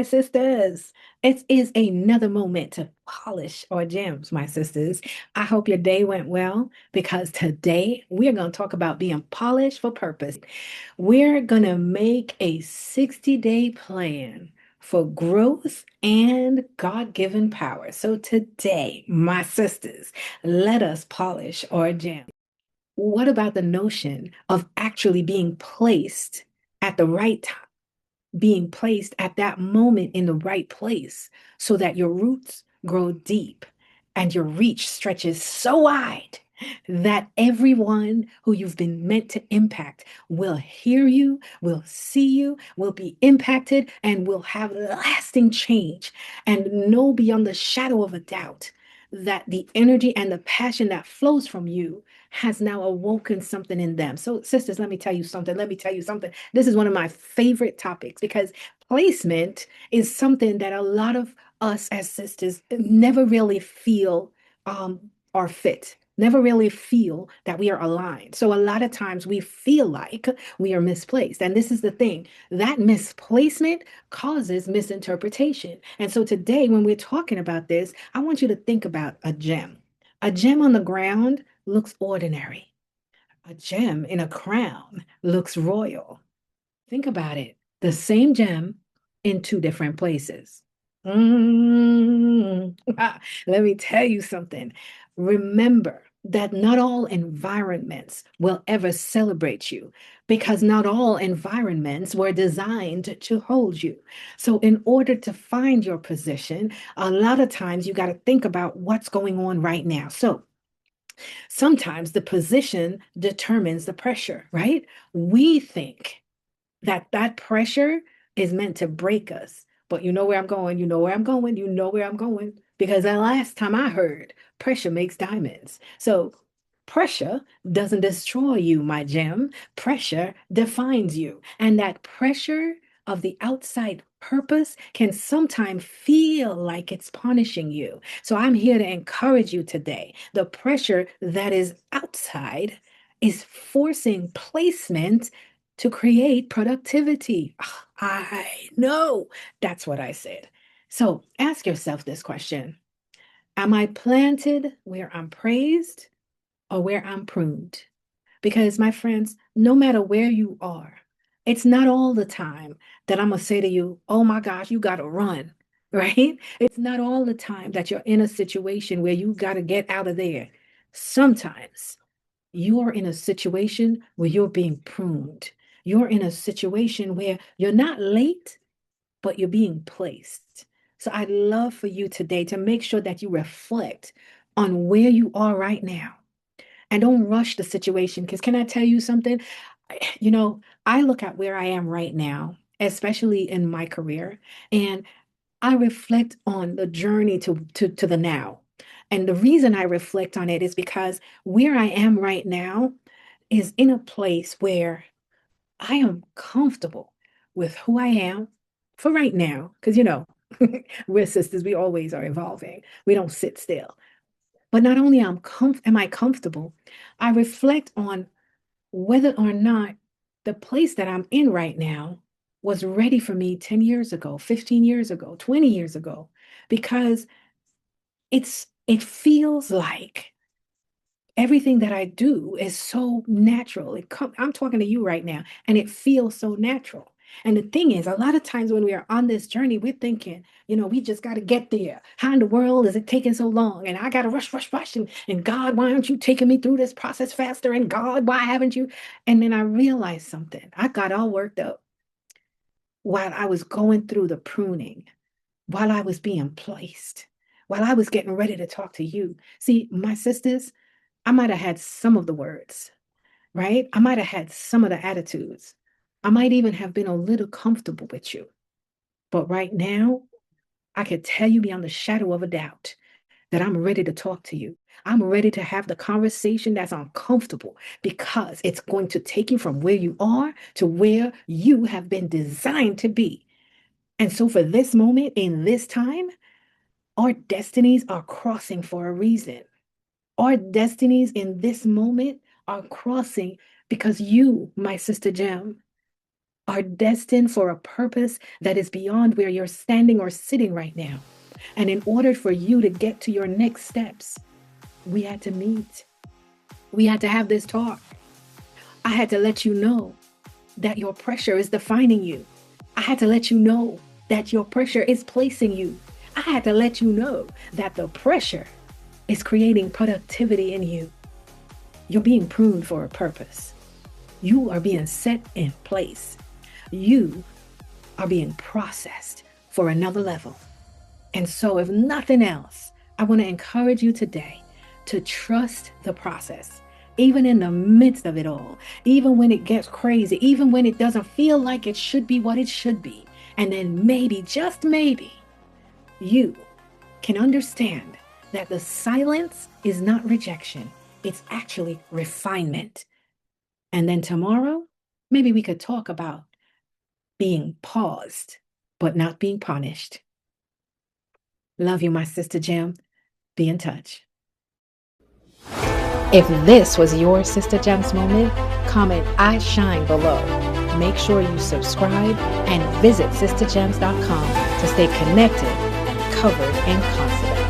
my sisters. It is another moment to polish our gems, my sisters. I hope your day went well because today we're going to talk about being polished for purpose. We're going to make a 60-day plan for growth and God-given power. So today, my sisters, let us polish our gems. What about the notion of actually being placed at the right time? Being placed at that moment in the right place so that your roots grow deep and your reach stretches so wide that everyone who you've been meant to impact will hear you, will see you, will be impacted, and will have lasting change and know beyond the shadow of a doubt that the energy and the passion that flows from you has now awoken something in them. So, sisters, let me tell you something. Let me tell you something. This is one of my favorite topics because placement is something that a lot of us as sisters never really feel are fit. Never really feel that we are aligned. So a lot of times we feel like we are misplaced. And this is the thing, that misplacement causes misinterpretation. And so today, when we're talking about this, I want you to think about a gem. A gem on the ground looks ordinary. A gem in a crown looks royal. Think about it. The same gem in two different places. Mm. Let me tell you something. Remember that not all environments will ever celebrate you because not all environments were designed to hold you. So, in order to find your position, a lot of times you got to think about what's going on right now. So, sometimes the position determines the pressure, right? We think that that pressure is meant to break us. But you know where I'm going, you know where I'm going, you know where I'm going. Because the last time I heard, pressure makes diamonds. So pressure doesn't destroy you, my gem. Pressure defines you. And that pressure of the outside purpose can sometimes feel like it's punishing you. So I'm here to encourage you today. The pressure that is outside is forcing placement to create productivity. Ah, I know that's what I said. So ask yourself this question. Am I planted where I'm praised or where I'm pruned? Because, my friends, no matter where you are, it's not all the time that I'm going to say to you, oh my gosh, you got to run, right? It's not all the time that you're in a situation where you got to get out of there. Sometimes you are in a situation where you're being pruned. You're in a situation where you're not late, but you're being placed. So I'd love for you today to make sure that you reflect on where you are right now and don't rush the situation. Because can I tell you something? You know, I look at where I am right now, especially in my career, and I reflect on the journey to the now. And the reason I reflect on it is because where I am right now is in a place where I am comfortable with who I am for right now. Because, we're sisters, we always are evolving. We don't sit still. But not only am I comfortable, I reflect on whether or not the place that I'm in right now was ready for me 10 years ago, 15 years ago, 20 years ago, because it feels like everything that I do is so natural. I'm talking to you right now, and it feels so natural. And the thing is, a lot of times when we are on this journey, we're thinking, we just got to get there. How in the world is it taking so long? And I got to rush, rush, rush. And God, why aren't you taking me through this process faster? And God, why haven't you? And then I realized something. I got all worked up while I was going through the pruning, while I was being placed, while I was getting ready to talk to you. See, my sisters, I might have had some of the words, right? I might have had some of the attitudes. I might even have been a little comfortable with you. But right now, I can tell you beyond the shadow of a doubt that I'm ready to talk to you. I'm ready to have the conversation that's uncomfortable because it's going to take you from where you are to where you have been designed to be. And so, for this moment in this time, our destinies are crossing for a reason. Our destinies in this moment are crossing because you, my sister Gem, are destined for a purpose that is beyond where you're standing or sitting right now. And in order for you to get to your next steps, we had to meet. We had to have this talk. I had to let you know that your pressure is defining you. I had to let you know that your pressure is placing you. I had to let you know that the pressure is creating productivity in you. You're being pruned for a purpose. You are being set in place. You are being processed for another level. And so, if nothing else, I want to encourage you today to trust the process, even in the midst of it all, even when it gets crazy, even when it doesn't feel like it should be what it should be. And then maybe, just maybe, you can understand that the silence is not rejection, it's actually refinement. And then tomorrow, maybe we could talk about being paused, but not being punished. Love you, my sister Jam. Be in touch. If this was your Sister Gems moment, comment I shine below. Make sure you subscribe and visit sistergems.com to stay connected and covered in confidence.